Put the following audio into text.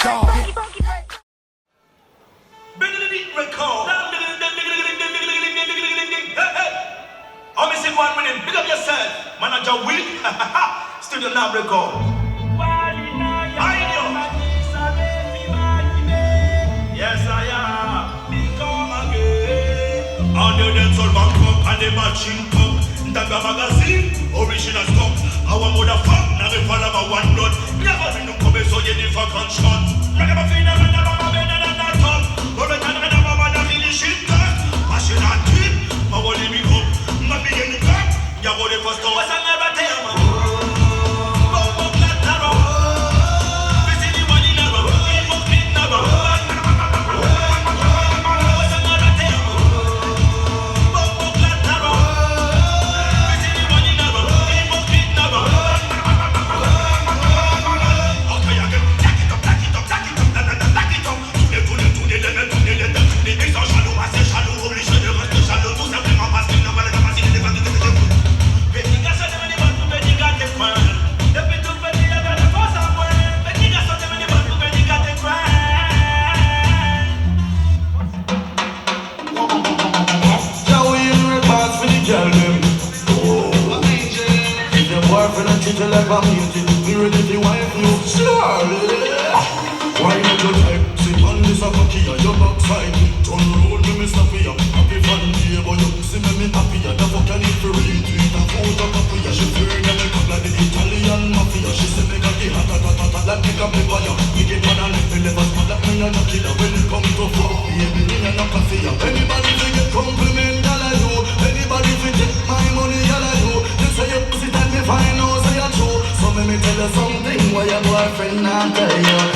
I'm missing 1 minute. Pick up yourself. Manager Will. Studio Lab Record. Yes, I am. Become again. Under the soul bank up and the machine cup. Daga magazine, original stock. Our motherfuck, now we follow my one blood. Never been no come so you never can shot. Never feel no never been on that top. But I never want to feel shit back. Passion and keep, my body me up. My beginning back. Ya body first was I never tell my like I'm music, we ready to wipe you slowly. Why not your type? Sit on this a cocky on your backside. Turn round me, Mr. Fia. Happy fun day, but you see me happy. The fuck I need to retweet a photo copy. She feared that I come like the Italian mafia. She say me got the hot like pick up the fire. We get one and let me never smell like me and a killer. When it come to fuck, baby, me and a coffee. Anybody fi get compliment, all I do. Anybody fi take my money, all I do. Just say you pussy tell me fine, no say you true. So let me tell you something why your boyfriend not tell you.